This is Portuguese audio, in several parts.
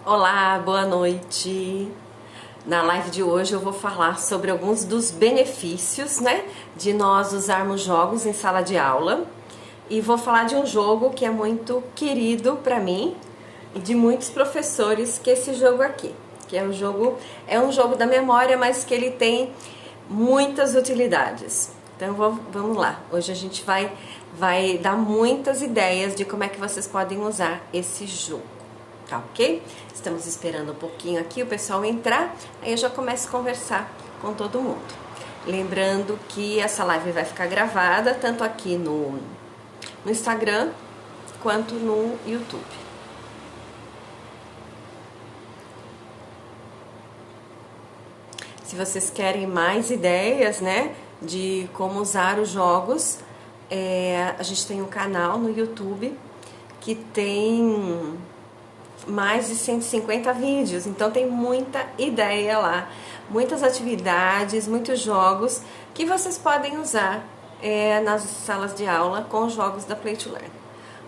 Olá, boa noite. Na live de hoje eu vou falar sobre alguns dos benefícios, de nós usarmos jogos em sala de aula. E vou falar de um jogo que é muito querido para mim e de muitos professores, que é esse jogo aqui, que é um jogo da memória, mas que ele tem muitas utilidades. Então vamos lá. Hoje a gente vai dar muitas ideias de como é que vocês podem usar esse jogo. Tá ok? Estamos esperando um pouquinho aqui o pessoal entrar, aí eu já começo a conversar com todo mundo. Lembrando que essa live vai ficar gravada tanto aqui no Instagram quanto no YouTube. Se vocês querem mais ideias, de como usar os jogos, a gente tem um canal no YouTube que tem mais de 150 vídeos, então tem muita ideia lá, muitas atividades, muitos jogos que vocês podem usar nas salas de aula com os jogos da Play to Learn.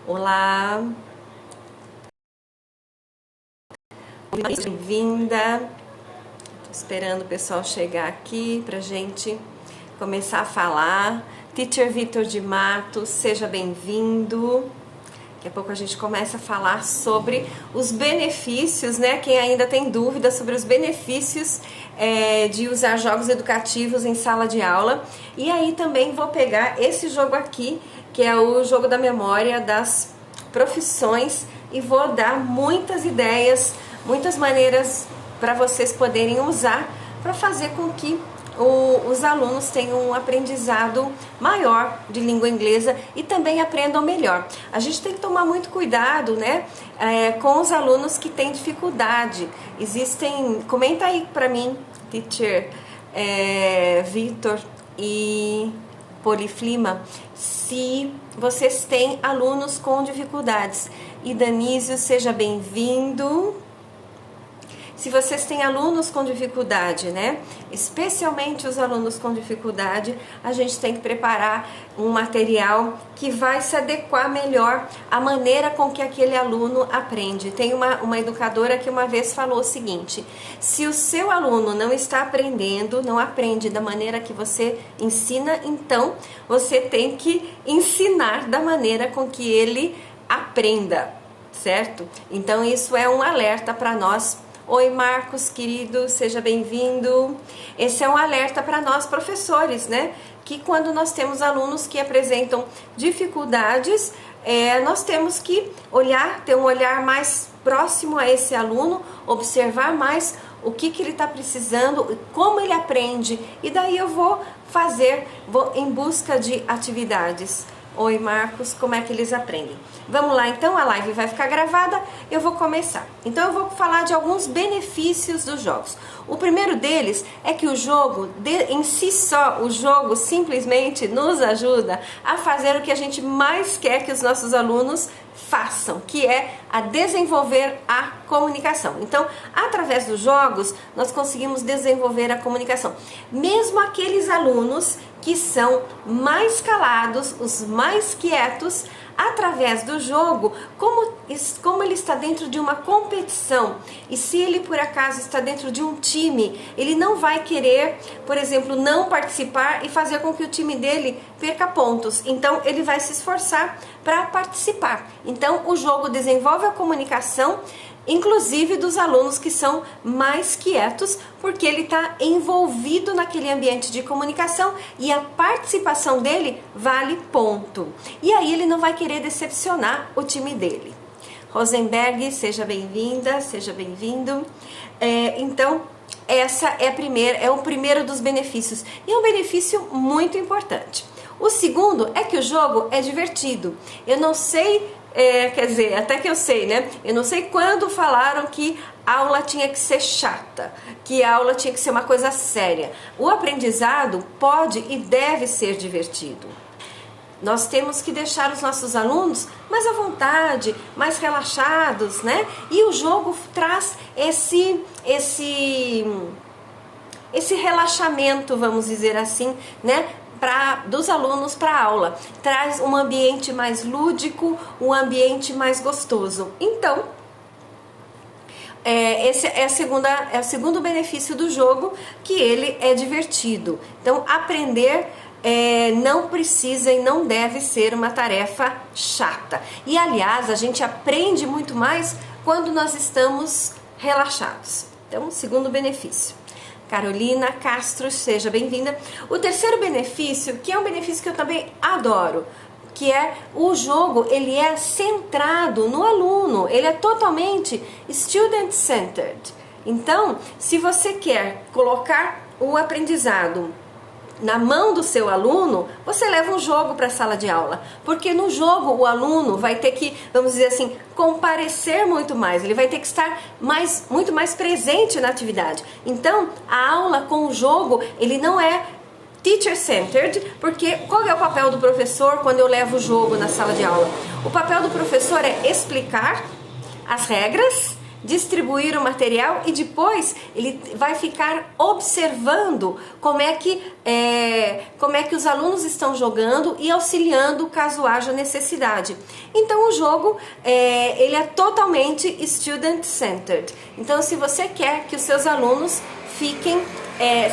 Olá! Bem-vinda! Tô esperando o pessoal chegar aqui pra gente começar a falar. Teacher Vitor de Matos, seja bem-vindo! Daqui a pouco a gente começa a falar sobre os benefícios, Quem ainda tem dúvidas sobre os benefícios de usar jogos educativos em sala de aula. E aí também vou pegar esse jogo aqui, que é o jogo da memória das profissões, e vou dar muitas ideias, muitas maneiras para vocês poderem usar para fazer com que os alunos tenham um aprendizado maior de língua inglesa e também aprendam melhor. A gente tem que tomar muito cuidado, com os alunos que têm dificuldade. Comenta aí para mim, teacher Vitor e Poliflima, se vocês têm alunos com dificuldades. E Danísio, seja bem-vindo. Se vocês têm alunos com dificuldade, especialmente os alunos com dificuldade, a gente tem que preparar um material que vai se adequar melhor à maneira com que aquele aluno aprende. Tem uma educadora que uma vez falou o seguinte: se o seu aluno não está aprendendo, não aprende da maneira que você ensina, então você tem que ensinar da maneira com que ele aprenda, certo? Então isso é um alerta para nós. Oi Marcos, querido, seja bem-vindo. Esse é um alerta para nós professores, que quando nós temos alunos que apresentam dificuldades, nós temos que ter um olhar mais próximo a esse aluno, observar mais o que ele está precisando, como ele aprende, e daí eu vou em busca de atividades. Oi Marcos, como é que eles aprendem? Vamos lá então, a live vai ficar gravada, eu vou começar. Então eu vou falar de alguns benefícios dos jogos. O primeiro deles é que o jogo, em si só, o jogo simplesmente nos ajuda a fazer o que a gente mais quer que os nossos alunos façam, que é a desenvolver a comunicação. Então, através dos jogos, nós conseguimos desenvolver a comunicação. Mesmo aqueles alunos que são mais calados, os mais quietos, através do jogo, como ele está dentro de uma competição, e se ele por acaso está dentro de um time, ele não vai querer, por exemplo, não participar e fazer com que o time dele perca pontos. Então ele vai se esforçar para participar. Então o jogo desenvolve a comunicação, inclusive dos alunos que são mais quietos, porque ele está envolvido naquele ambiente de comunicação e a participação dele vale ponto. E aí ele não vai querer decepcionar o time dele. Rosenberg, seja bem-vinda, seja bem-vindo. Então, essa é o primeiro dos benefícios, e é um benefício muito importante. O segundo é que o jogo é divertido. Eu não sei... quer dizer, até que eu sei, Eu não sei quando falaram que a aula tinha que ser chata, que a aula tinha que ser uma coisa séria. O aprendizado pode e deve ser divertido. Nós temos que deixar os nossos alunos mais à vontade, mais relaxados, E o jogo traz esse relaxamento, vamos dizer assim, dos alunos para a aula. Traz um ambiente mais lúdico, um ambiente mais gostoso. Então, esse é o segundo benefício do jogo, que ele é divertido. Então, aprender não precisa e não deve ser uma tarefa chata. E, aliás, a gente aprende muito mais quando nós estamos relaxados. Então, segundo benefício. Carolina Castro, seja bem-vinda. O terceiro benefício, que é um benefício que eu também adoro, que é o jogo, ele é centrado no aluno, ele é totalmente student-centered. Então, se você quer colocar o aprendizado na mão do seu aluno, você leva um jogo para a sala de aula, porque no jogo o aluno vai ter que, vamos dizer assim, comparecer muito mais, ele vai ter que estar muito mais presente na atividade. Então, a aula com o jogo, ele não é teacher-centered, porque qual é o papel do professor quando eu levo o jogo na sala de aula? O papel do professor é explicar as regras, distribuir o material e depois ele vai ficar observando como é que os alunos estão jogando e auxiliando caso haja necessidade. Então o jogo ele é totalmente student-centered. Então se você quer que os seus alunos fiquem,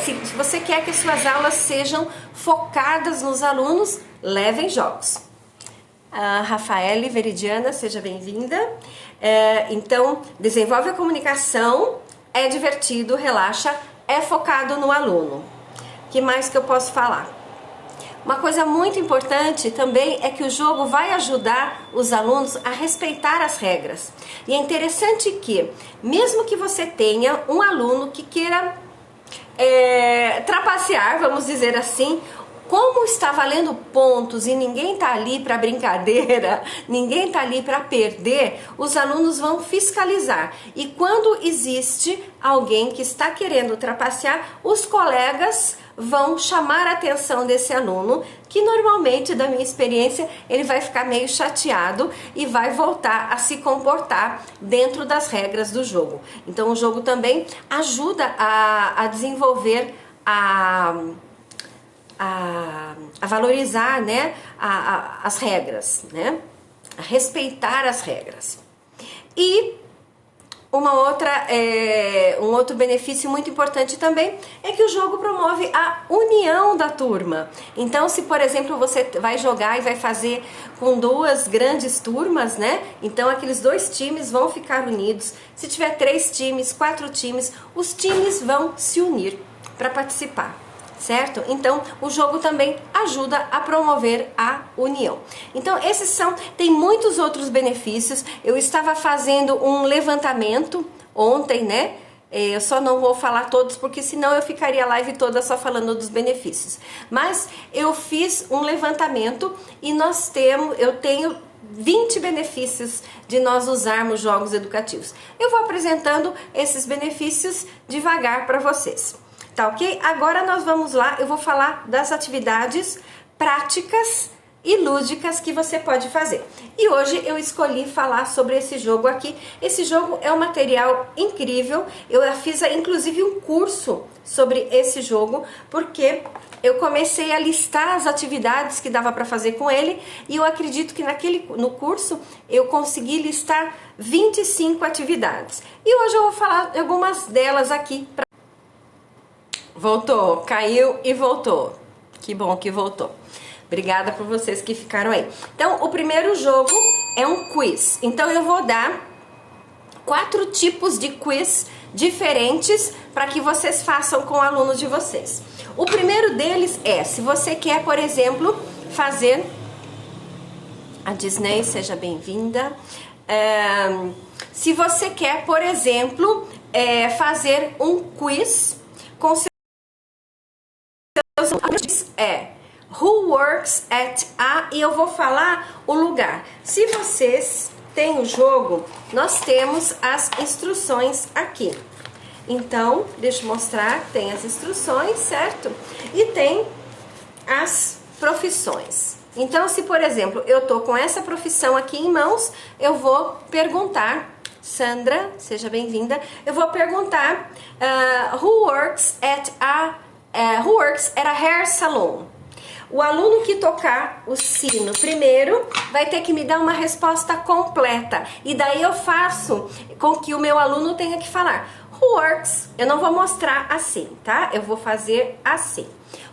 se você quer que as suas aulas sejam focadas nos alunos, levem jogos. Rafaele Veridiana, seja bem-vinda. Então, desenvolve a comunicação, é divertido, relaxa, é focado no aluno. O que mais que eu posso falar? Uma coisa muito importante também é que o jogo vai ajudar os alunos a respeitar as regras. E é interessante que, mesmo que você tenha um aluno que queira trapacear, vamos dizer assim, como está valendo pontos e ninguém está ali para brincadeira, ninguém está ali para perder, os alunos vão fiscalizar. E quando existe alguém que está querendo trapacear, os colegas vão chamar a atenção desse aluno, que normalmente, da minha experiência, ele vai ficar meio chateado e vai voltar a se comportar dentro das regras do jogo. Então o jogo também ajuda a desenvolver a valorizar, né, as regras, né, a respeitar as regras. E um outro benefício muito importante também é que o jogo promove a união da turma. Então, se por exemplo você vai jogar e vai fazer com duas grandes turmas, né? Então aqueles dois times vão ficar unidos. Se tiver 3 times, 4 times, os times vão se unir para participar. Certo? Então, o jogo também ajuda a promover a união. Então, tem muitos outros benefícios. Eu estava fazendo um levantamento ontem, né? Eu só não vou falar todos, porque senão eu ficaria a live toda só falando dos benefícios. Mas eu fiz um levantamento e eu tenho 20 benefícios de nós usarmos jogos educativos. Eu vou apresentando esses benefícios devagar para vocês. Tá ok? Agora nós vamos lá, eu vou falar das atividades práticas e lúdicas que você pode fazer. E hoje eu escolhi falar sobre esse jogo aqui. Esse jogo é um material incrível, eu fiz inclusive um curso sobre esse jogo, porque eu comecei a listar as atividades que dava para fazer com ele, e eu acredito que no curso eu consegui listar 25 atividades. E hoje eu vou falar de algumas delas aqui. Voltou, caiu e voltou. Que bom que voltou. Obrigada por vocês que ficaram aí. Então, o primeiro jogo é um quiz. Então, eu vou dar 4 tipos de quiz diferentes para que vocês façam com o aluno de vocês. O primeiro deles é, se você quer, por exemplo, fazer... A Disney, seja bem-vinda. Se você quer, por exemplo, fazer um quiz com seus Who works at a... E eu vou falar o lugar. Se vocês têm o jogo, nós temos as instruções aqui. Então, deixa eu mostrar. Tem as instruções, certo? E tem as profissões. Então, se por exemplo, eu tô com essa profissão aqui em mãos, eu vou perguntar... Sandra, seja bem-vinda. Eu vou perguntar who works at a hair salon? O aluno que tocar o sino primeiro vai ter que me dar uma resposta completa. E daí eu faço com que o meu aluno tenha que falar Who works? Eu não vou mostrar assim, tá? Eu vou fazer assim.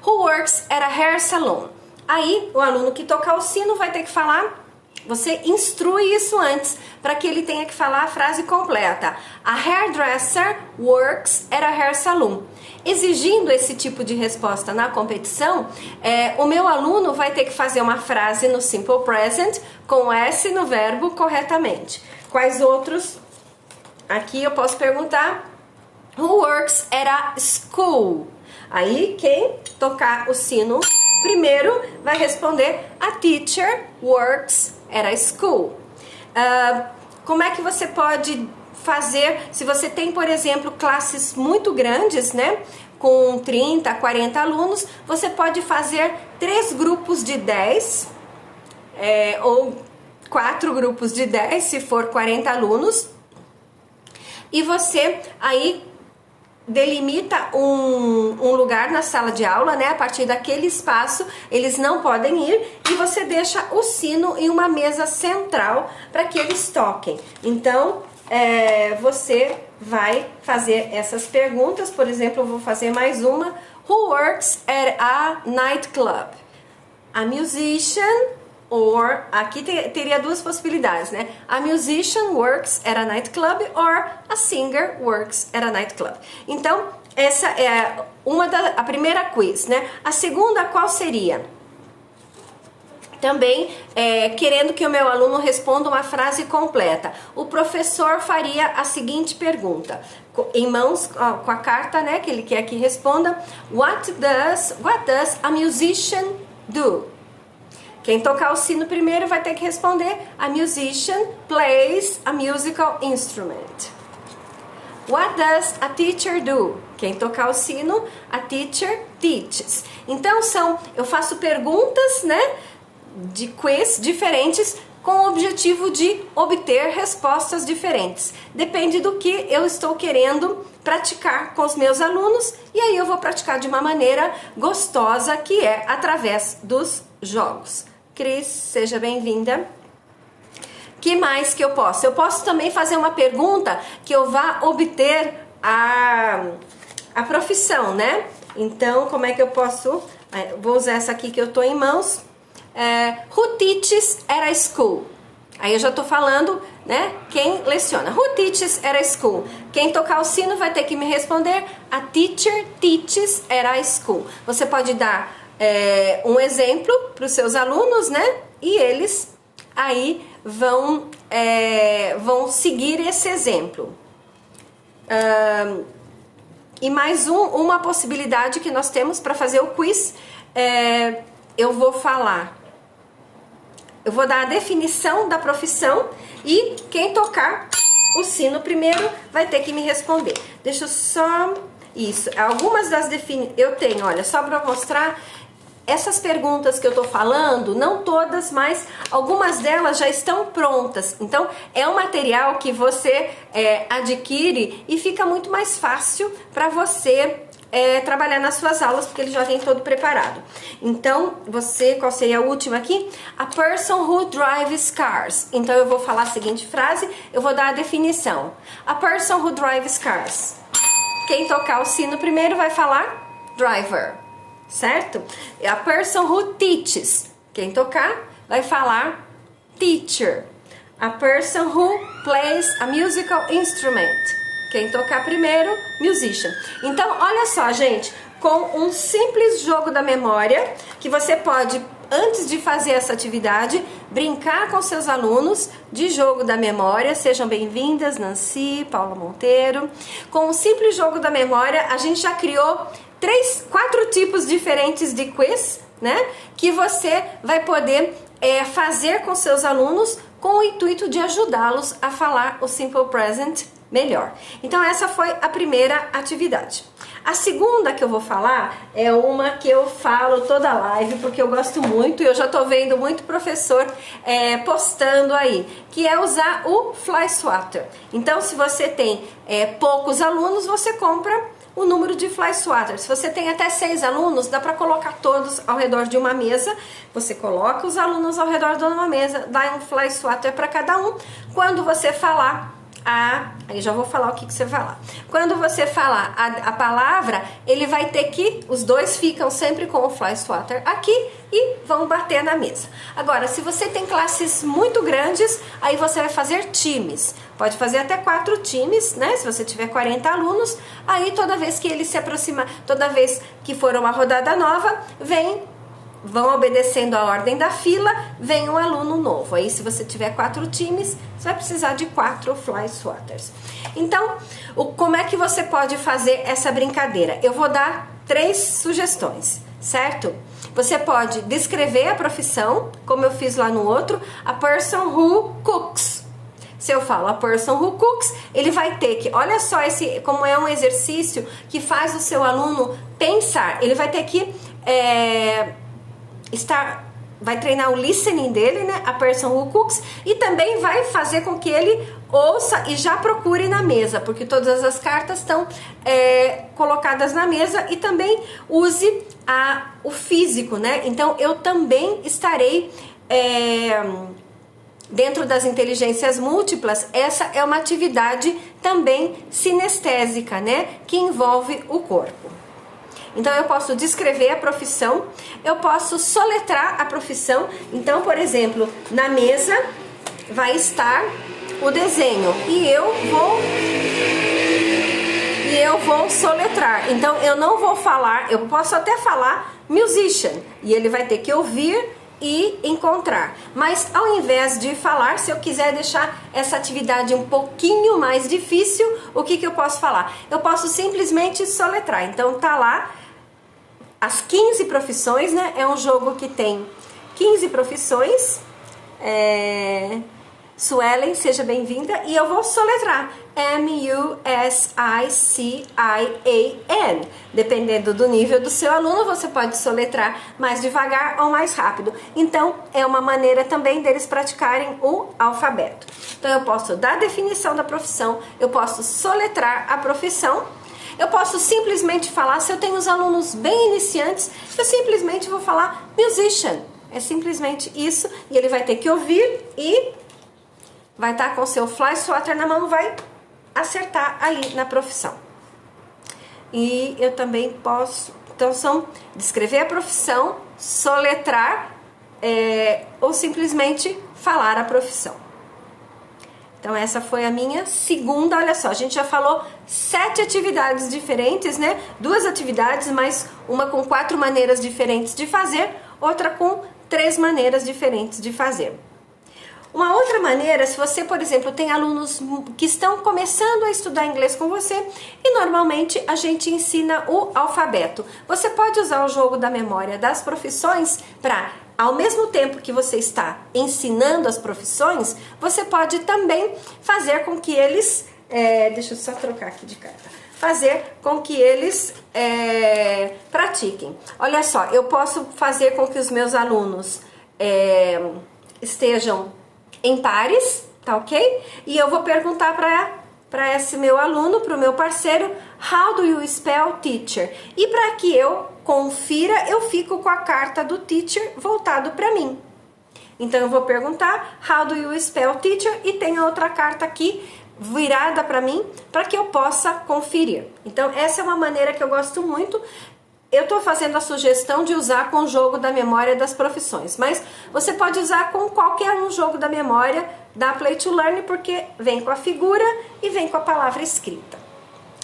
Who works at a hair salon? Aí o aluno que tocar o sino vai ter que falar. Você instrui isso antes para que ele tenha que falar a frase completa. A hairdresser works at a hair salon. Exigindo esse tipo de resposta na competição, o meu aluno vai ter que fazer uma frase no simple present com S no verbo corretamente. Quais outros? Aqui eu posso perguntar Who works at a school? Aí quem tocar o sino primeiro vai responder A teacher works at a school. Como é que você pode fazer, se você tem, por exemplo, classes muito grandes, né, com 30, 40 alunos, você pode fazer 3 grupos de 10, ou 4 grupos de 10, se for 40 alunos, e você aí delimita um lugar na sala de aula, né? A partir daquele espaço eles não podem ir e você deixa o sino em uma mesa central para que eles toquem. Então você vai fazer essas perguntas. Por exemplo, eu vou fazer mais uma. Who works at a nightclub? A musician, or aqui teria 2 possibilidades, né? A musician works at a nightclub or a singer works at a nightclub. Então, essa é a primeira quiz, né? A segunda, qual seria? Também querendo que o meu aluno responda uma frase completa. O professor faria a seguinte pergunta, em mãos com a carta, né, que ele quer que responda. What does a musician do? Quem tocar o sino primeiro vai ter que responder A musician plays a musical instrument. What does a teacher do? Quem tocar o sino, a teacher teaches. Então eu faço perguntas, né, de quiz diferentes com o objetivo de obter respostas diferentes. Depende do que eu estou querendo praticar com os meus alunos e aí eu vou praticar de uma maneira gostosa, que é através dos jogos. Cris, seja bem-vinda. Que mais que eu posso? Eu posso também fazer uma pergunta que eu vá obter a profissão, né? Então, como é que eu posso... Vou usar essa aqui que eu tô em mãos. Who teaches at a school? Aí eu já tô falando, né? Quem leciona. Who teaches at a school? Quem tocar o sino vai ter que me responder. A teacher teaches at a school. Você pode dar um exemplo para os seus alunos, né? E eles aí vão seguir esse exemplo. E mais uma possibilidade que nós temos para fazer o quiz, eu vou dar a definição da profissão e quem tocar o sino primeiro vai ter que me responder. Deixa eu só... Isso, algumas das definições... Eu tenho, olha, só para mostrar... Essas perguntas que eu tô falando, não todas, mas algumas delas já estão prontas. Então, é um material que você adquire e fica muito mais fácil para você trabalhar nas suas aulas, porque ele já vem todo preparado. Então, qual seria a última aqui? A person who drives cars. Então, eu vou falar a seguinte frase, eu vou dar a definição. A person who drives cars. Quem tocar o sino primeiro vai falar driver. Certo? A person who teaches. Quem tocar vai falar teacher. A person who plays a musical instrument. Quem tocar primeiro, musician. Então, olha só, gente, com um simples jogo da memória, que você pode, antes de fazer essa atividade, brincar com seus alunos de jogo da memória. Sejam bem-vindas, Nancy, Paula Monteiro. Com um simples jogo da memória, a gente já criou 4 tipos diferentes de quiz, né? Que você vai poder fazer com seus alunos com o intuito de ajudá-los a falar o Simple Present melhor. Então essa foi a primeira atividade. A segunda que eu vou falar é uma que eu falo toda live porque eu gosto muito e eu já tô vendo muito professor postando aí, que é usar o Fly Swatter. Então se você tem poucos alunos, você compra o número de fly swatters. Se você tem até 6 alunos, dá para colocar todos ao redor de uma mesa. Você coloca os alunos ao redor de uma mesa, dá um fly swatter para cada um. Quando você falar aí já vou falar o que você vai falar. Quando você falar a palavra, ele vai ter que, os dois ficam sempre com o fly swatter aqui e vão bater na mesa. Agora, se você tem classes muito grandes, aí você vai fazer times. Pode fazer até 4 times, né? Se você tiver 40 alunos, aí toda vez que ele se aproximar, toda vez que for uma rodada nova, vão obedecendo a ordem da fila, vem um aluno novo. Aí se você tiver 4 times, você vai precisar de 4 fly swatters. Então, como é que você pode fazer essa brincadeira? Eu vou dar 3 sugestões, certo? Você pode descrever a profissão, como eu fiz lá no outro, a person who cooks. Se eu falo a person who cooks, ele vai ter que, olha só como é um exercício que faz o seu aluno pensar. Ele vai ter que vai treinar o listening dele, né? A person who cooks, e também vai fazer com que ele ouça e já procure na mesa, porque todas as cartas estão colocadas na mesa, e também use o físico, né? Então eu também estarei dentro das inteligências múltiplas. Essa é uma atividade também sinestésica, né? Que envolve o corpo. Então eu posso descrever a profissão, eu posso soletrar a profissão. Então, por exemplo, na mesa vai estar o desenho e eu vou soletrar. Então eu não vou falar, eu posso até falar musician, e ele vai ter que ouvir e encontrar. Mas ao invés de falar, se eu quiser deixar essa atividade um pouquinho mais difícil, o que eu posso falar? Eu posso simplesmente soletrar. Então tá lá as 15 profissões, né? É um jogo que tem 15 profissões. Suelen, seja bem-vinda. E eu vou soletrar. M-U-S-I-C-I-A-N. Dependendo do nível do seu aluno, você pode soletrar mais devagar ou mais rápido. Então, é uma maneira também deles praticarem o alfabeto. Então, eu posso dar a definição da profissão, eu posso soletrar a profissão. Eu posso simplesmente falar, se eu tenho os alunos bem iniciantes, eu simplesmente vou falar musician. É simplesmente isso, e ele vai ter que ouvir e vai estar com o seu fly swatter na mão, vai acertar ali na profissão. E eu também posso, então são descrever a profissão, soletrar ou simplesmente falar a profissão. Então essa foi a minha segunda, olha só, a gente já falou 7 atividades diferentes, né? 2 atividades, mais uma com 4 maneiras diferentes de fazer, outra com 3 maneiras diferentes de fazer. Uma outra maneira, se você, por exemplo, tem alunos que estão começando a estudar inglês com você, e normalmente a gente ensina o alfabeto. Você pode usar o jogo da memória das profissões para, ao mesmo tempo que você está ensinando as profissões, você pode também fazer com que eles, deixa eu só trocar aqui de carta, fazer com que eles pratiquem. Olha só, eu posso fazer com que os meus alunos estejam em pares, tá ok? E eu vou perguntar para esse meu aluno, para o meu parceiro, how do you spell teacher? E para que eu confira, eu fico com a carta do teacher voltado para mim. Então eu vou perguntar, how do you spell teacher? E tem a outra carta aqui virada para mim, para que eu possa conferir. Então essa é uma maneira que eu gosto muito. Eu estou fazendo a sugestão de usar com o jogo da memória das profissões, mas você pode usar com qualquer um jogo da memória da Play to Learn, porque vem com a figura e vem com a palavra escrita,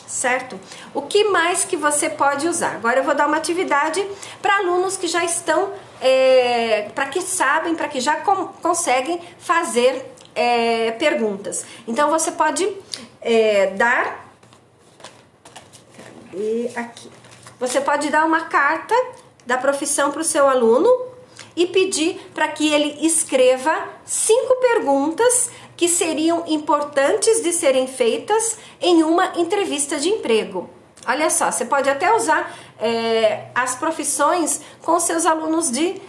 certo? O que mais que você pode usar? Agora eu vou dar uma atividade para alunos que já estão, para que sabem, para que já conseguem fazer perguntas. Então você pode dar, cadê aqui? Você pode dar uma carta da profissão para o seu aluno e pedir para que ele escreva 5 perguntas que seriam importantes de serem feitas em uma entrevista de emprego. Olha só, você pode até usar as profissões com seus alunos de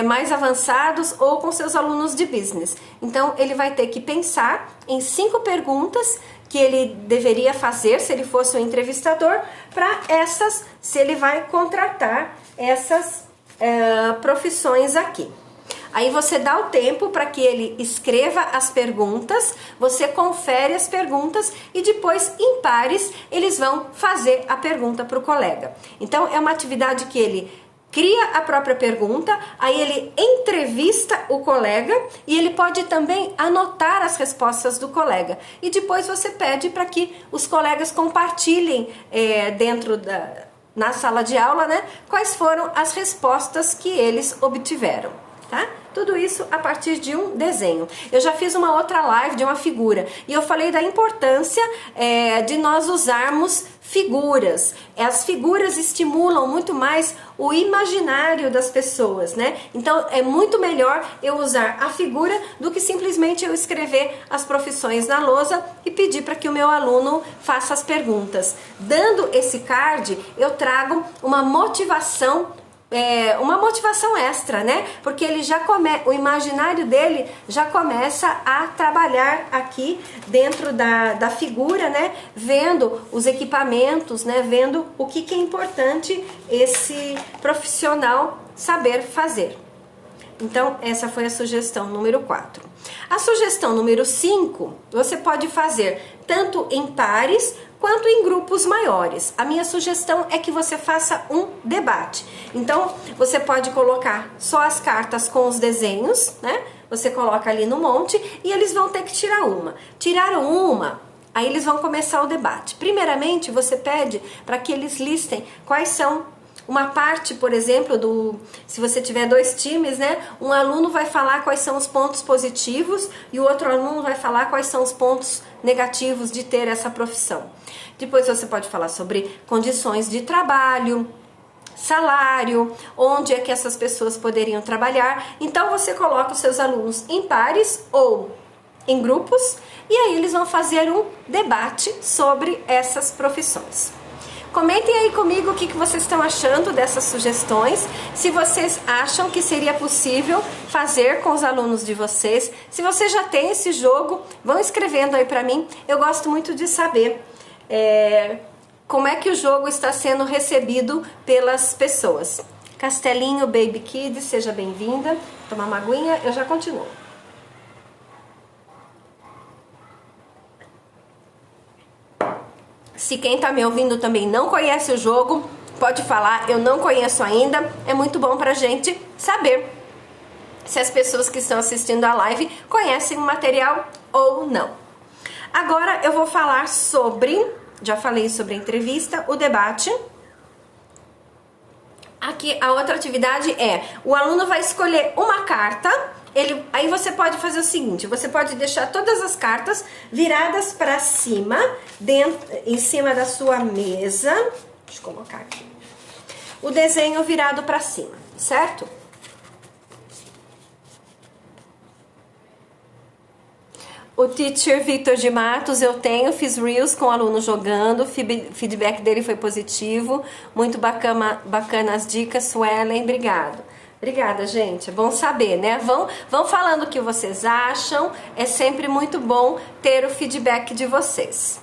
mais avançados ou com seus alunos de business. Então, ele vai ter que pensar em 5 perguntas que ele deveria fazer se ele fosse um entrevistador, para se ele vai contratar essas profissões aqui. Aí você dá o tempo para que ele escreva as perguntas, você confere as perguntas e depois, em pares, eles vão fazer a pergunta para o colega. Então, é uma atividade que ele cria a própria pergunta, aí ele entrevista o colega e ele pode também anotar as respostas do colega. E depois você pede para que os colegas compartilhem na sala de aula, né, quais foram as respostas que eles obtiveram, tá? Tudo isso a partir de um desenho. Eu já fiz uma outra live de uma figura e eu falei da importância de nós usarmos figuras. As figuras estimulam muito mais o imaginário das pessoas, né? Então é muito melhor eu usar a figura do que simplesmente eu escrever as profissões na lousa e pedir para que o meu aluno faça as perguntas. Dando esse card, eu trago uma motivação extra, né? Porque ele o imaginário dele já começa a trabalhar aqui dentro da figura, né? Vendo os equipamentos, né? Vendo o que é importante esse profissional saber fazer. Então, essa foi a sugestão número 4. A sugestão número 5, você pode fazer tanto em pares quanto em grupos maiores. A minha sugestão é que você faça um debate. Então, você pode colocar só as cartas com os desenhos, né? Você coloca ali no monte e eles vão ter que tirar uma. Tiraram uma, aí eles vão começar o debate. Primeiramente, você pede para que eles listem quais são uma parte, por exemplo, se você tiver 2 times, né? Um aluno vai falar quais são os pontos positivos e o outro aluno vai falar quais são os pontos negativos de ter essa profissão. Depois você pode falar sobre condições de trabalho, salário, onde é que essas pessoas poderiam trabalhar. Então você coloca os seus alunos em pares ou em grupos e aí eles vão fazer um debate sobre essas profissões. Comentem aí comigo o que vocês estão achando dessas sugestões, se vocês acham que seria possível fazer com os alunos de vocês. Se você já tem esse jogo, vão escrevendo aí pra mim. Eu gosto muito de saber como é que o jogo está sendo recebido pelas pessoas. Castelinho Baby Kid, seja bem-vinda. Tomar uma aguinha, eu já continuo. Se quem está me ouvindo também não conhece o jogo, pode falar, eu não conheço ainda. É muito bom pra gente saber se as pessoas que estão assistindo a live conhecem o material ou não. Agora eu vou falar sobre, já falei sobre a entrevista, o debate. Aqui a outra atividade o aluno vai escolher uma carta. Aí você pode fazer o seguinte, você pode deixar todas as cartas viradas para cima, em cima da sua mesa. Deixa eu colocar aqui. O desenho virado para cima, certo? O teacher Victor de Matos, fiz reels com o aluno jogando, feedback dele foi positivo, muito bacana as dicas, Suelen, obrigado. Obrigada, gente. É bom saber, né? Vão falando o que vocês acham. É sempre muito bom ter o feedback de vocês.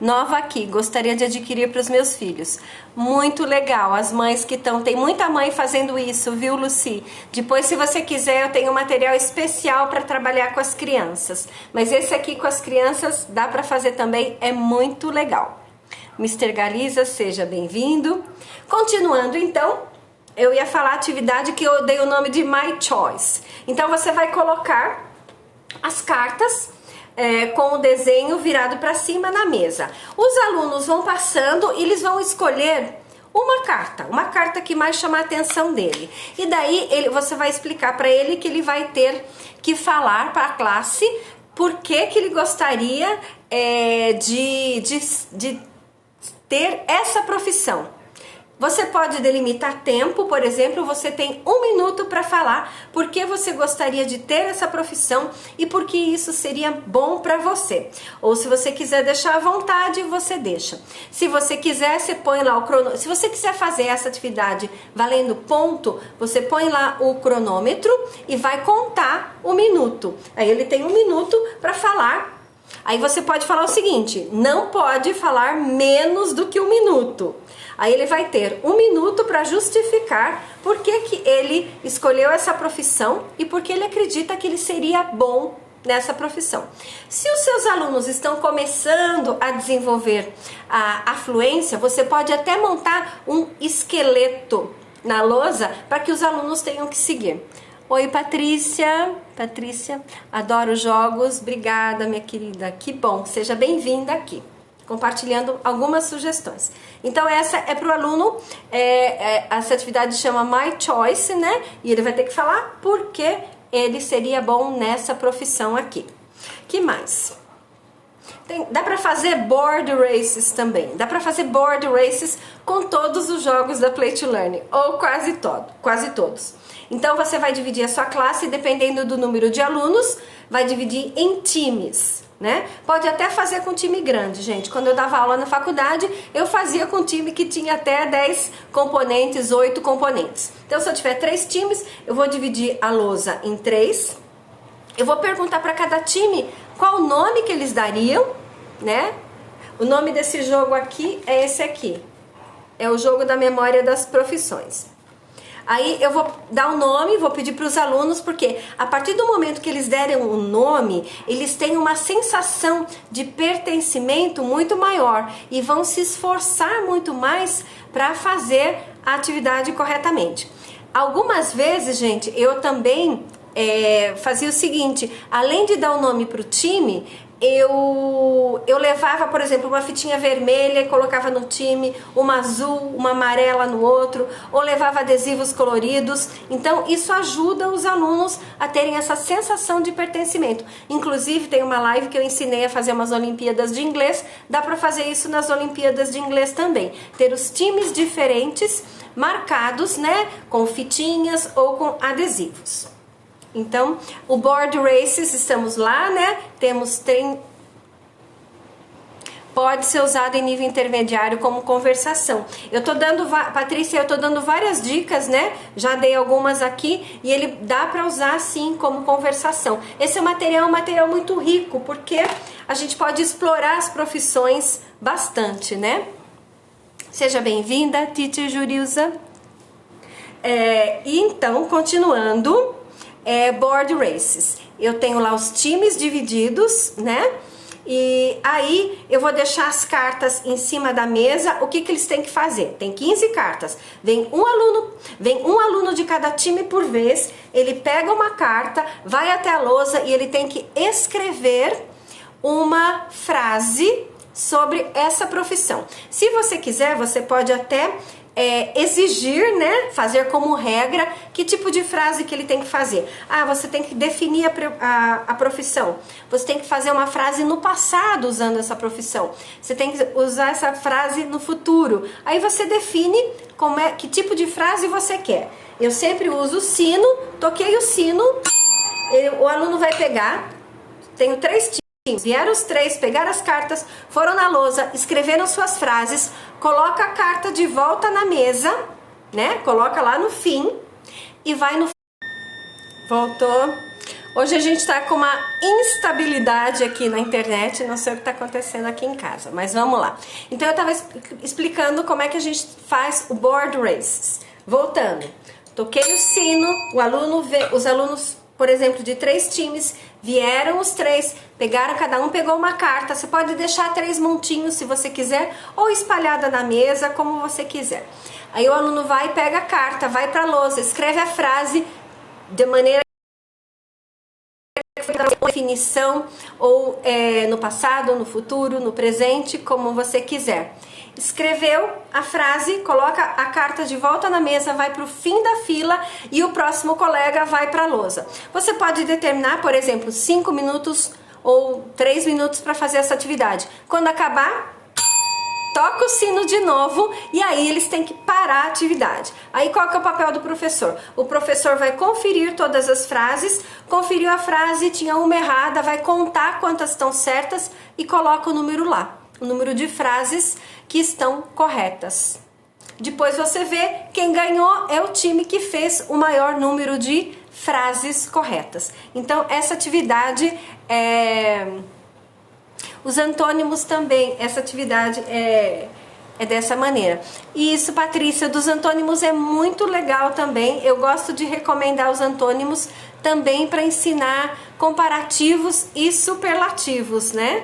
Nova aqui, gostaria de adquirir para os meus filhos. Muito legal, as mães que estão... Tem muita mãe fazendo isso, viu, Lucy? Depois, se você quiser, eu tenho um material especial para trabalhar com as crianças. Mas esse aqui com as crianças dá para fazer também, é muito legal. Mr. Galiza, seja bem-vindo. Continuando, então... Eu ia falar a atividade que eu dei o nome de My Choice. Então você vai colocar as cartas com o desenho virado para cima na mesa. Os alunos vão passando e eles vão escolher uma carta que mais chama a atenção dele. E daí você vai explicar para ele que ele vai ter que falar para a classe por que ele gostaria de ter essa profissão. Você pode delimitar tempo, por exemplo, você tem 1 minuto para falar por que você gostaria de ter essa profissão e por que isso seria bom para você. Ou se você quiser deixar à vontade, você deixa. Se você quiser, você põe lá o cronômetro. Se você quiser fazer essa atividade valendo ponto, você põe lá o cronômetro e vai contar o minuto. Aí ele tem 1 minuto para falar Aí você pode falar o seguinte: não pode falar menos do que 1 minuto. Aí ele vai ter 1 minuto para justificar por que ele escolheu essa profissão e por que ele acredita que ele seria bom nessa profissão. Se os seus alunos estão começando a desenvolver a fluência, você pode até montar um esqueleto na lousa para que os alunos tenham que seguir. Oi, Patrícia. Patrícia, adoro jogos. Obrigada, minha querida. Que bom. Seja bem-vinda aqui, compartilhando algumas sugestões. Então essa é para o aluno, essa atividade chama My Choice, né? E ele vai ter que falar por que ele seria bom nessa profissão aqui. Que mais? Dá para fazer board races também. Dá para fazer board races com todos os jogos da Play to Learn, ou quase todos. Então você vai dividir a sua classe, dependendo do número de alunos, vai dividir em times, né? Pode até fazer com time grande, gente. Quando eu dava aula na faculdade, eu fazia com time que tinha até 10 componentes, 8 componentes. Então, se eu tiver 3 times, eu vou dividir a lousa em 3. Eu vou perguntar para cada time qual o nome que eles dariam, né? O nome desse jogo aqui é esse aqui. É o jogo da memória das profissões. Aí eu vou dar o nome, vou pedir para os alunos, porque a partir do momento que eles derem um nome, eles têm uma sensação de pertencimento muito maior e vão se esforçar muito mais para fazer a atividade corretamente. Algumas vezes, gente, eu também fazia o seguinte: além de dar o nome para o time, eu levava, por exemplo, uma fitinha vermelha e colocava no time, uma azul, uma amarela no outro, ou levava adesivos coloridos. Então isso ajuda os alunos a terem essa sensação de pertencimento. Inclusive tem uma live que eu ensinei a fazer umas Olimpíadas de inglês, dá para fazer isso nas Olimpíadas de inglês também, ter os times diferentes marcados, né, com fitinhas ou com adesivos. Então, o board races, estamos lá, né? Pode ser usado em nível intermediário como conversação. Patrícia, eu tô dando várias dicas, né? Já dei algumas aqui e ele dá para usar sim como conversação. Esse é um material muito rico, porque a gente pode explorar as profissões bastante, né? Seja bem-vinda, Teacher Jurilza. E então, continuando, board races. Eu tenho lá os times divididos, né? E aí eu vou deixar as cartas em cima da mesa. O que eles têm que fazer? Tem 15 cartas. Vem um aluno de cada time por vez. Ele pega uma carta, vai até a lousa e ele tem que escrever uma frase sobre essa profissão. Se você quiser, você pode até exigir, né, fazer como regra que tipo de frase que ele tem que fazer. Você tem que definir a profissão. Você tem que fazer uma frase no passado usando essa profissão. Você tem que usar essa frase no futuro. Aí você define que tipo de frase você quer. Eu sempre uso o sino, toquei o sino, o aluno vai pegar, tenho 3 times. Vieram os 3, pegaram as cartas, foram na lousa, escreveram suas frases, coloca a carta de volta na mesa, né? Coloca lá no fim e vai no... Voltou. Hoje a gente tá com uma instabilidade aqui na internet, não sei o que tá acontecendo aqui em casa, mas vamos lá. Então eu tava explicando como é que a gente faz o board races. Voltando, toquei o sino, os alunos, por exemplo, de 3 times, vieram os 3, pegaram, cada um pegou uma carta. Você pode deixar 3 montinhos se você quiser, ou espalhada na mesa, como você quiser. Aí o aluno vai, pega a carta, vai para a lousa, escreve a frase de maneira definição, ou no passado, no futuro, no presente, como você quiser. Escreveu a frase, coloca a carta de volta na mesa, vai para o fim da fila e o próximo colega vai para a lousa. Você pode determinar, por exemplo, 5 minutos ou 3 minutos para fazer essa atividade. Quando acabar, toca o sino de novo e aí eles têm que parar a atividade. Aí qual que é o papel do professor? O professor vai conferir todas as frases, conferiu a frase, tinha uma errada, vai contar quantas estão certas e coloca o número lá. O número de frases que estão corretas. Depois você vê, quem ganhou é o time que fez o maior número de frases corretas. Então essa atividade Os antônimos também, essa atividade é dessa maneira. E isso, Patrícia, dos antônimos é muito legal também. Eu gosto de recomendar os antônimos também para ensinar comparativos e superlativos, né?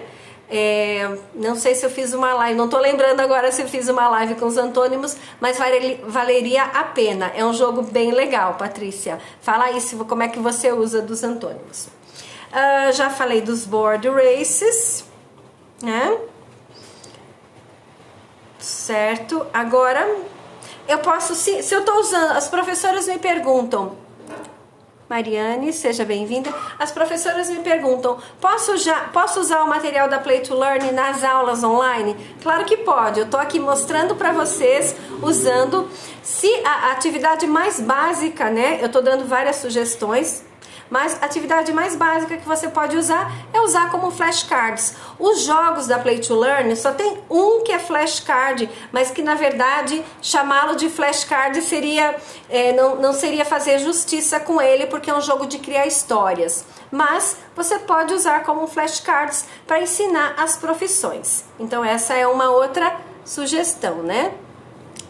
Não sei se eu fiz uma live, não tô lembrando agora se eu fiz uma live com os antônimos, mas valeria a pena. É um jogo bem legal, Patrícia. Fala aí como é que você usa dos antônimos. Já falei dos board races, né? Certo? Agora, eu posso, se eu tô usando, as professoras me perguntam, Mariane, seja bem-vinda. As professoras me perguntam, posso usar o material da Play to Learn nas aulas online? Claro que pode, eu tô aqui mostrando para vocês, usando, se a atividade mais básica, né, eu tô dando várias sugestões, mas a atividade mais básica que você pode usar é usar como flashcards. Os jogos da Play to Learn só tem um que é flashcard, mas que na verdade chamá-lo de flashcard seria, não seria fazer justiça com ele, porque é um jogo de criar histórias. Mas você pode usar como flashcards para ensinar as profissões. Então essa é uma outra sugestão, né?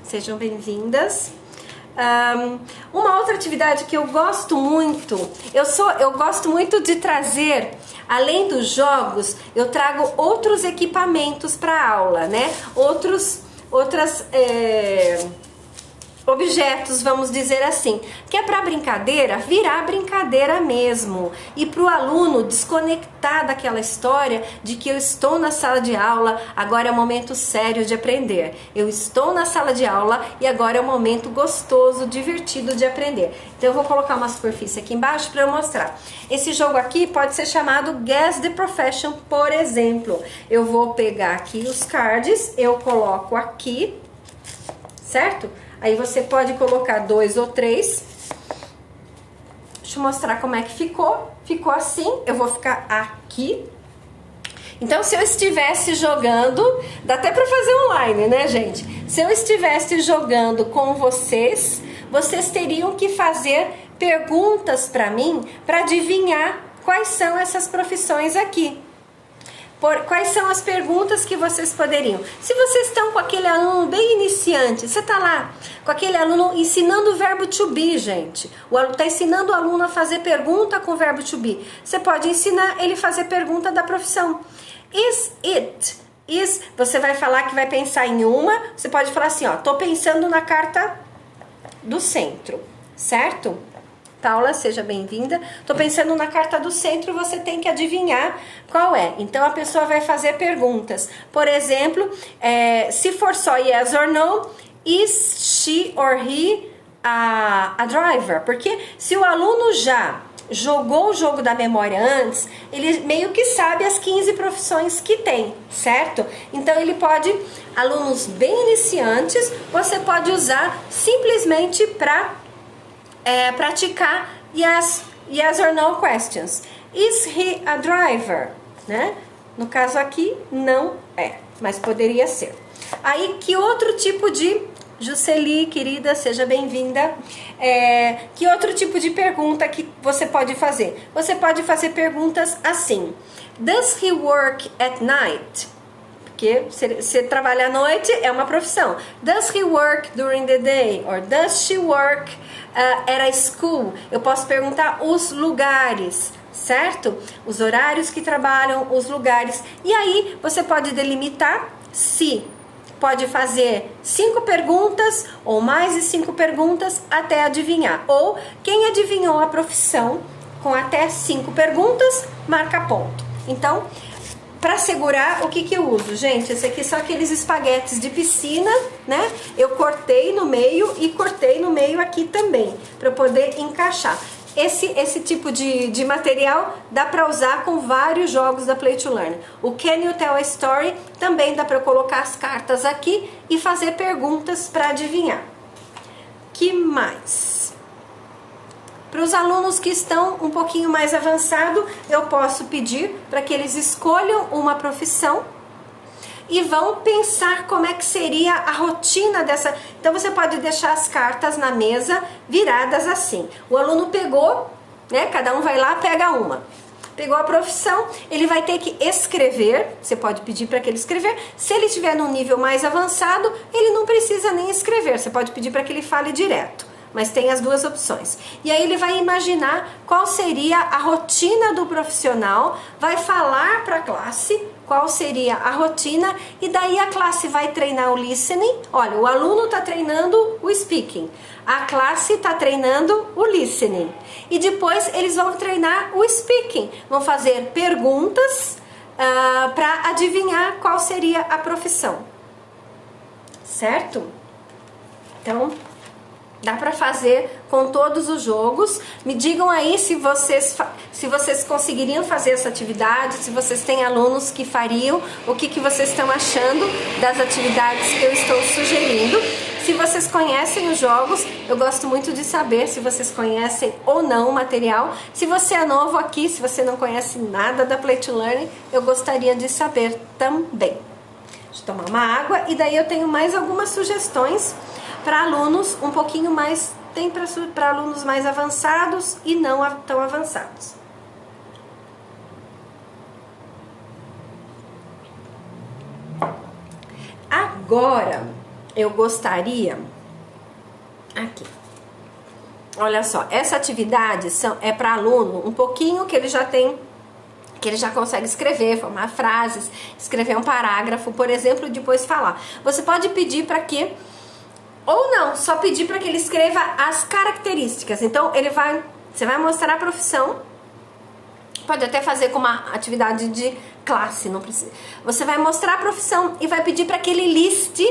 Sejam bem-vindas. Uma outra atividade que eu gosto muito, eu gosto muito de trazer, além dos jogos, eu trago outros equipamentos para a aula, né? Outros objetos, vamos dizer assim, que é para brincadeira virar brincadeira mesmo, e para o aluno desconectar daquela história de que eu estou na sala de aula, agora é o momento sério de aprender. Eu estou na sala de aula e agora é o momento gostoso, divertido de aprender. Então eu vou colocar uma superfície aqui embaixo para eu mostrar. Esse jogo aqui pode ser chamado Guess the Profession, por exemplo. Eu vou pegar aqui os cards, eu coloco aqui, certo? Aí você pode colocar 2 ou 3. Deixa eu mostrar como é que ficou. Ficou assim, eu vou ficar aqui. Então, se eu estivesse jogando, dá até para fazer online, né, gente? Se eu estivesse jogando com vocês, vocês teriam que fazer perguntas para mim, para adivinhar quais são essas profissões aqui. Quais são as perguntas que vocês poderiam? Se vocês estão com aquele aluno bem iniciante, você está lá com aquele aluno ensinando o verbo to be, gente. O aluno está ensinando o aluno a fazer pergunta com o verbo to be. Você pode ensinar ele a fazer pergunta da profissão. Is it? Is, você vai falar que vai pensar em uma, você pode falar assim, ó, tô pensando na carta do centro, certo? Paula, seja bem-vinda. Tô pensando na carta do centro, você tem que adivinhar qual é. Então, a pessoa vai fazer perguntas. Por exemplo, se for só yes or no, is she or he a driver? Porque se o aluno já jogou o jogo da memória antes, ele meio que sabe as 15 profissões que tem, certo? Então, ele pode, alunos bem iniciantes, você pode usar simplesmente para praticar yes or no questions. Is he a driver? Né? No caso aqui, não é, mas poderia ser. Aí, que outro tipo de... Jusceli, querida, seja bem-vinda. Que outro tipo de pergunta que você pode fazer? Você pode fazer perguntas assim. Does he work at night? Porque se trabalha à noite é uma profissão. Does he work during the day? Or does she work at a school? Eu posso perguntar os lugares, certo? Os horários que trabalham, os lugares. E aí você pode delimitar se pode fazer 5 perguntas ou mais de 5 perguntas até adivinhar. Ou quem adivinhou a profissão com até 5 perguntas, marca ponto. Então, para segurar, o que eu uso? Gente, esse aqui são aqueles espaguetes de piscina, né? Eu cortei no meio e cortei no meio aqui também, para poder encaixar. Esse tipo de material dá para usar com vários jogos da Play to Learn. O Can You Tell a Story também dá para colocar as cartas aqui e fazer perguntas para adivinhar. Que mais? Para os alunos que estão um pouquinho mais avançados, eu posso pedir para que eles escolham uma profissão e vão pensar como é que seria a rotina dessa... Então, você pode deixar as cartas na mesa viradas assim. O aluno pegou, né? Cada um vai lá, pega uma. pegou a profissão, ele vai ter que escrever, você pode pedir para que ele escrever. Se ele estiver num nível mais avançado, ele não precisa nem escrever, você pode pedir para que ele fale direto. Mas tem as duas opções. E aí ele vai imaginar qual seria a rotina do profissional, vai falar para a classe qual seria a rotina e daí a classe vai treinar o listening. Olha, o aluno está treinando o speaking, a classe está treinando o listening. E depois eles vão treinar o speaking, vão fazer perguntas para adivinhar qual seria a profissão. Certo? Então, dá para fazer com todos os jogos. Me digam aí se vocês conseguiriam fazer essa atividade, se vocês têm alunos que fariam, o que vocês estão achando das atividades que eu estou sugerindo. Se vocês conhecem os jogos, eu gosto muito de saber se vocês conhecem ou não o material. Se você é novo aqui, se você não conhece nada da Play to Learn, eu gostaria de saber também. Deixa eu tomar uma água e daí eu tenho mais algumas sugestões para alunos um pouquinho mais, tem para alunos mais avançados e não tão avançados. Agora, eu gostaria, aqui, olha só, essa atividade é para aluno um pouquinho que ele já tem, que ele já consegue escrever, formar frases, escrever um parágrafo, por exemplo, e depois falar. Você pode pedir para que ou não, só pedir para que ele escreva as características. Então, você vai mostrar a profissão, pode até fazer como uma atividade de classe, não precisa. Você vai mostrar a profissão e vai pedir para que ele liste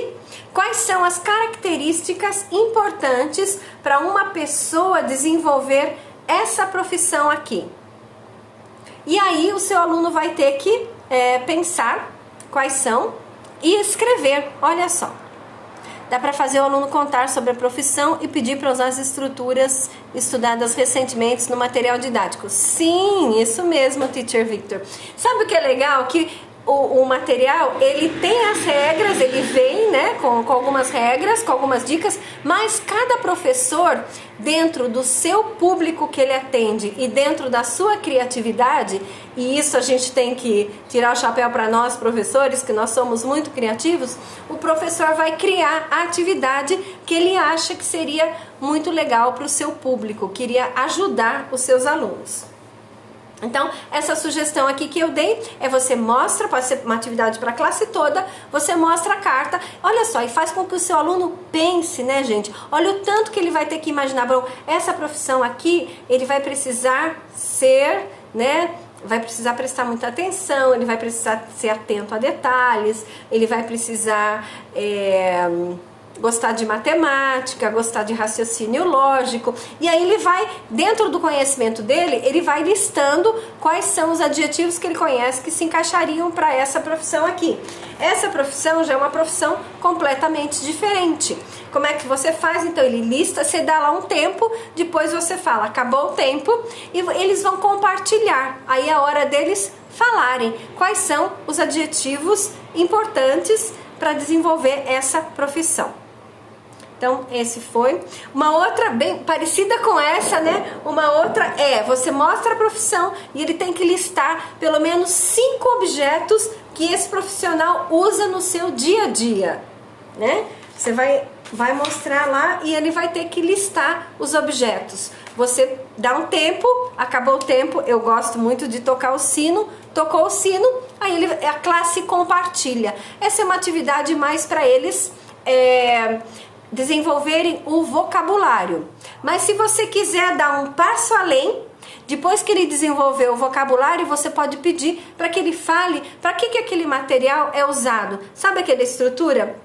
quais são as características importantes para uma pessoa desenvolver essa profissão aqui. E aí, o seu aluno vai ter que pensar quais são e escrever, olha só. Dá para fazer o aluno contar sobre a profissão e pedir para usar as estruturas estudadas recentemente no material didático. Sim, isso mesmo, Teacher Victor. Sabe o que é legal? Que o material, ele tem as regras, ele vem, né, com algumas regras, com algumas dicas, mas cada professor, dentro do seu público que ele atende e dentro da sua criatividade, e isso a gente tem que tirar o chapéu para nós, professores, que nós somos muito criativos, o professor vai criar a atividade que ele acha que seria muito legal para o seu público, queria ajudar os seus alunos. Então, essa sugestão aqui que eu dei é você mostra, pode ser uma atividade para a classe toda, você mostra a carta, olha só, e faz com que o seu aluno pense, né, gente? Olha o tanto que ele vai ter que imaginar, bom, essa profissão aqui, ele vai precisar ser, né, vai precisar prestar muita atenção, ele vai precisar ser atento a detalhes, ele vai precisar gostar de matemática, gostar de raciocínio lógico, e aí ele vai, dentro do conhecimento dele, ele vai listando quais são os adjetivos que ele conhece que se encaixariam para essa profissão aqui. Essa profissão já é uma profissão completamente diferente. Como é que você faz? Então ele lista, você dá lá um tempo, depois você fala, acabou o tempo, e eles vão compartilhar, aí é a hora deles falarem quais são os adjetivos importantes para desenvolver essa profissão. Então, esse foi. Uma outra bem parecida com essa, né? Uma outra você mostra a profissão e ele tem que listar pelo menos 5 objetos que esse profissional usa no seu dia a dia, né? Você vai mostrar lá e ele vai ter que listar os objetos. Você dá um tempo, acabou o tempo, eu gosto muito de tocar o sino, tocou o sino, aí a classe compartilha. Essa é uma atividade mais para eles desenvolverem o vocabulário. Mas se você quiser dar um passo além, depois que ele desenvolveu o vocabulário, você pode pedir para que ele fale para que aquele material é usado. Sabe aquela estrutura?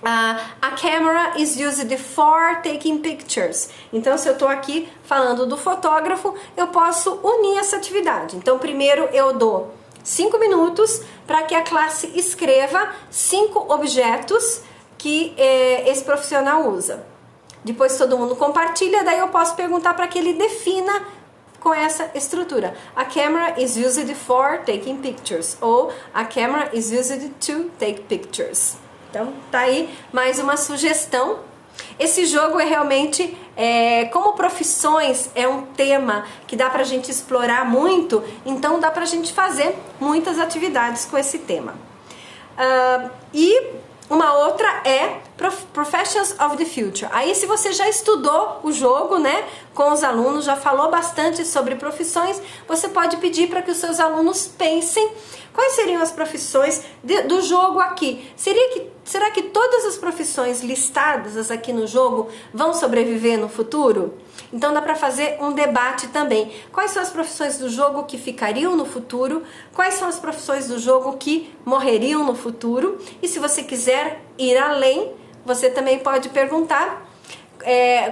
A camera is used for taking pictures. Então, se eu estou aqui falando do fotógrafo, eu posso unir essa atividade. Então, primeiro eu dou 5 minutos para que a classe escreva 5 objetos que esse profissional usa. Depois todo mundo compartilha, daí eu posso perguntar para que ele defina com essa estrutura. A camera is used for taking pictures, ou a camera is used to take pictures. Então, tá aí mais uma sugestão Esse jogo é realmente, como profissões, é um tema que dá pra gente explorar muito, então dá pra gente fazer muitas atividades com esse tema. E uma outra é Professions of the Future. Aí, se você já estudou o jogo, né, com os alunos, já falou bastante sobre profissões, você pode pedir para que os seus alunos pensem quais seriam as profissões do jogo aqui. Será que todas as profissões listadas aqui no jogo vão sobreviver no futuro? Então dá para fazer um debate também. Quais são as profissões do jogo que ficariam no futuro? Quais são as profissões do jogo que morreriam no futuro? E se você quiser ir além, você também pode perguntar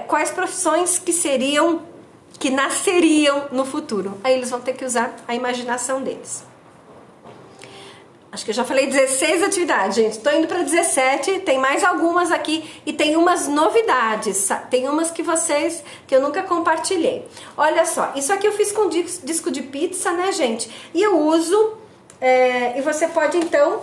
quais profissões que nasceriam no futuro. Aí eles vão ter que usar a imaginação deles. Acho que eu já falei 16 atividades, gente. Tô indo para 17, tem mais algumas aqui e tem umas novidades. Tem umas que eu nunca compartilhei. Olha só, isso aqui eu fiz com disco de pizza, né, gente? E eu uso, e você pode então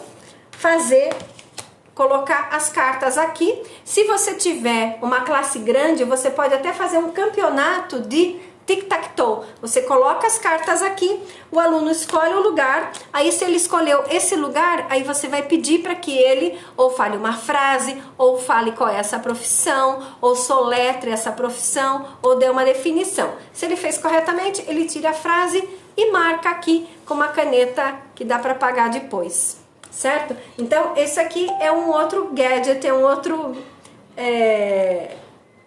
colocar as cartas aqui. Se você tiver uma classe grande, você pode até fazer um campeonato de tic-tac-toe. Você coloca as cartas aqui, o aluno escolhe o lugar, aí se ele escolheu esse lugar, aí você vai pedir para que ele ou fale uma frase, ou fale qual é essa profissão, ou soletre essa profissão, ou dê uma definição. Se ele fez corretamente, ele tira a frase e marca aqui com uma caneta que dá para apagar depois, certo? Então, esse aqui é um outro gadget, é um outro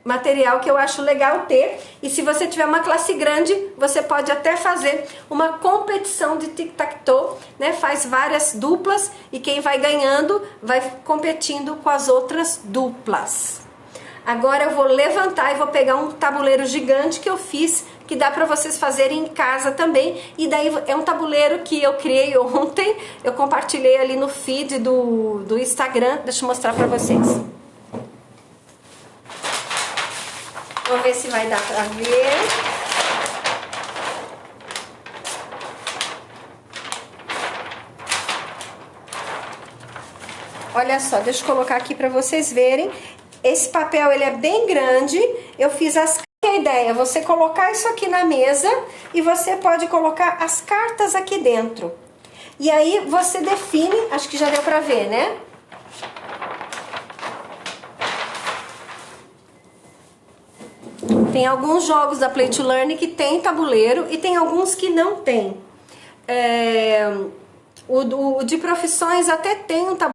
material que eu acho legal ter. E se você tiver uma classe grande, você pode até fazer uma competição de tic-tac-toe, né? Faz várias duplas e quem vai ganhando vai competindo com as outras duplas. Agora eu vou levantar e vou pegar um tabuleiro gigante que eu fiz, que dá para vocês fazerem em casa também. E daí é um tabuleiro que eu criei ontem, eu compartilhei ali no feed do Instagram. Deixa eu mostrar para vocês. Vamos ver se vai dar pra ver. Olha só, deixa eu colocar aqui pra vocês verem. Esse papel, ele é bem grande. Eu fiz a ideia é você colocar isso aqui na mesa e você pode colocar as cartas aqui dentro. E aí você define, acho que já deu pra ver, né? Tem alguns jogos da Play to Learn que tem tabuleiro e tem alguns que não tem. O de profissões até tem um tabuleiro.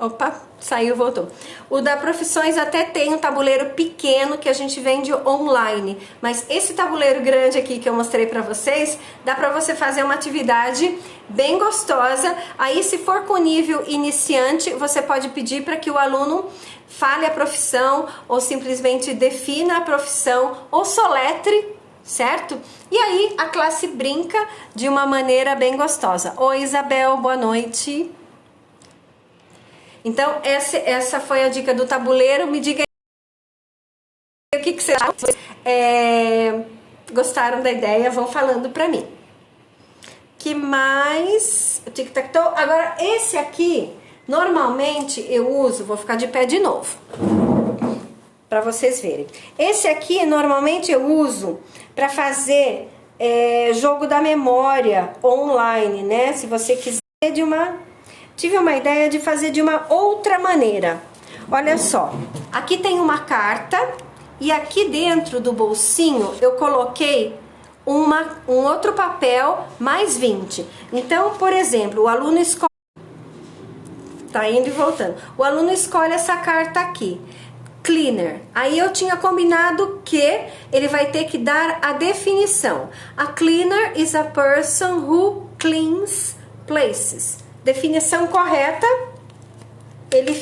Opa, saiu, voltou. O da profissões até tem um tabuleiro pequeno que a gente vende online. Mas esse tabuleiro grande aqui que eu mostrei pra vocês, dá pra você fazer uma atividade bem gostosa. Aí, se for com nível iniciante, você pode pedir para que o aluno fale a profissão ou simplesmente defina a profissão ou soletre, certo? E aí a classe brinca de uma maneira bem gostosa. Oi, Isabel, boa noite. Então, essa foi a dica do tabuleiro. Me diga aí o que vocês gostaram da ideia, vão falando pra mim. Que mais? O tic-tac-toe. Agora, esse aqui, normalmente eu uso, vou ficar de pé de novo, pra vocês verem. Esse aqui, normalmente eu uso pra fazer jogo da memória online, né? Se você quiser Tive uma ideia de fazer de uma outra maneira. Olha só, aqui tem uma carta e aqui dentro do bolsinho eu coloquei um outro papel mais 20. Então, por exemplo, o aluno escolhe... Tá indo e voltando. O aluno escolhe essa carta aqui. Cleaner. Aí eu tinha combinado que ele vai ter que dar a definição. A cleaner is a person who cleans places. Definição correta, ele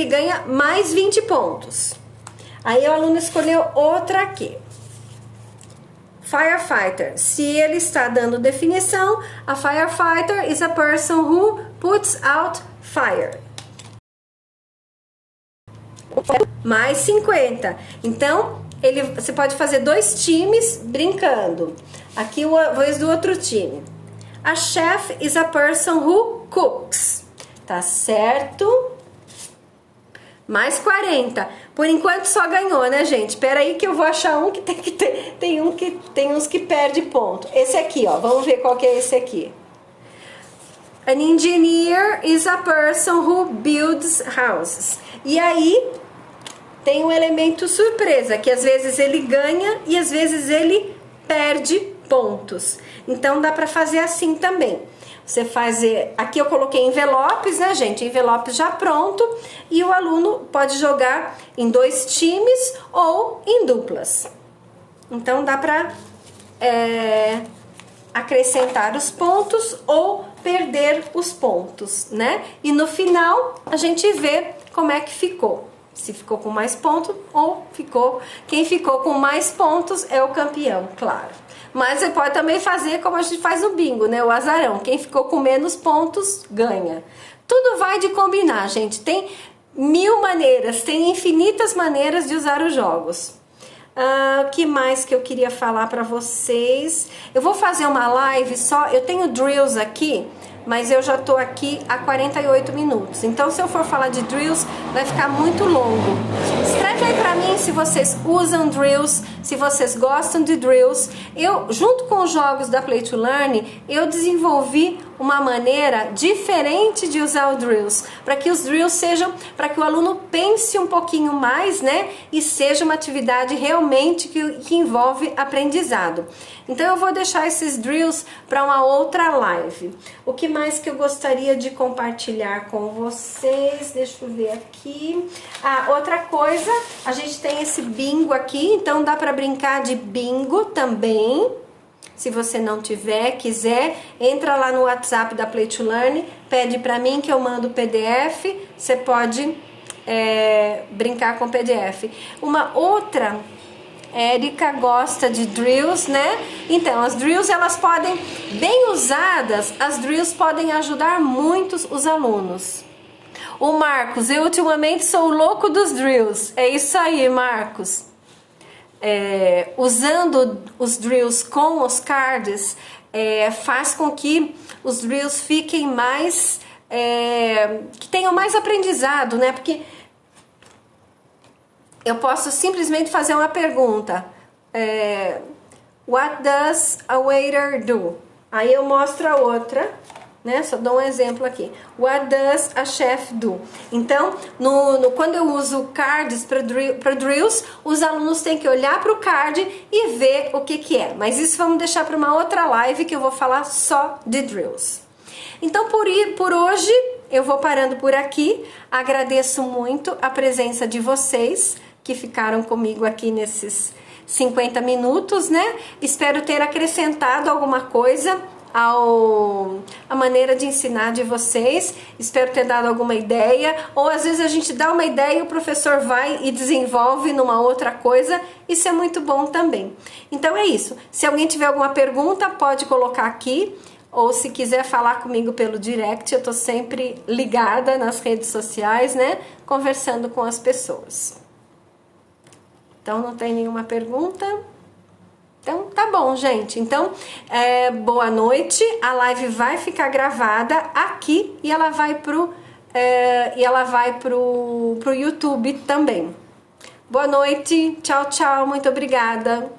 ganha mais 20 pontos. Aí o aluno escolheu outra aqui. Firefighter. Se ele está dando definição, a firefighter is a person who puts out fire. Mais 50. Então, você pode fazer 2 times brincando. Aqui o voz do outro time. A chef is a person who cooks. Tá certo? Mais 40. Por enquanto só ganhou, né, gente? Espera aí que eu vou achar um que tem uns que perde ponto. Esse aqui, ó. Vamos ver qual que é esse aqui. An engineer is a person who builds houses. E aí tem um elemento surpresa, que às vezes ele ganha e às vezes ele perde pontos. Então dá para fazer assim também. Você fazer, aqui eu coloquei envelopes, né, gente? Envelopes já pronto, e o aluno pode jogar em 2 times ou em duplas. Então dá para acrescentar os pontos ou perder os pontos, né? E no final a gente vê como é que ficou. Se ficou com mais pontos ou quem ficou com mais pontos é o campeão, claro. Mas você pode também fazer como a gente faz no bingo, né? O azarão. Quem ficou com menos pontos ganha. Tudo vai de combinar, gente. Tem 1000 maneiras, tem infinitas maneiras de usar os jogos. Que mais que eu queria falar para vocês? Eu vou fazer uma live só. Eu tenho drills aqui, mas eu já tô aqui há 48 minutos. Então, se eu for falar de drills, vai ficar muito longo. Escreve aí pra mim se vocês usam drills, se vocês gostam de drills. Eu, junto com os jogos da Play to Learn, eu desenvolvi uma maneira diferente de usar o drills, para que os drills sejam, para que o aluno pense um pouquinho mais, né, e seja uma atividade realmente que envolve aprendizado. Então eu vou deixar esses drills para uma outra live. O que mais que eu gostaria de compartilhar com vocês? Deixa eu ver aqui. Outra coisa, a gente tem esse bingo aqui, então dá para brincar de bingo também. Se você não tiver, quiser, entra lá no WhatsApp da Play to Learn, pede para mim que eu mando o PDF, você pode brincar com o PDF. Uma outra, Érica gosta de drills, né? Então, as drills, elas podem, bem usadas, as drills podem ajudar muito os alunos. O Marcos, eu ultimamente sou o louco dos drills. É isso aí, Marcos. Usando os drills com os cards, faz com que os drills fiquem mais, que tenham mais aprendizado, né? Porque eu posso simplesmente fazer uma pergunta, what does a waiter do? Aí eu mostro a outra, né? Só dou um exemplo aqui. What does a chef do? Então, quando eu uso cards para drills, os alunos têm que olhar para o card e ver o que é. Mas isso vamos deixar para uma outra live que eu vou falar só de drills. Então, por hoje, eu vou parando por aqui. Agradeço muito a presença de vocês que ficaram comigo aqui nesses 50 minutos, né? Espero ter acrescentado alguma coisa a maneira de ensinar de vocês. Espero ter dado alguma ideia, ou às vezes a gente dá uma ideia e o professor vai e desenvolve numa outra coisa. Isso é muito bom também. Então é isso. Se alguém tiver alguma pergunta, pode colocar aqui, ou se quiser falar comigo pelo direct, eu tô sempre ligada nas redes sociais, né? Conversando com as pessoas. Então não tem nenhuma pergunta? Então, tá bom, gente. Então, boa noite. A live vai ficar gravada aqui e ela vai pro YouTube também. Boa noite. Tchau, tchau. Muito obrigada.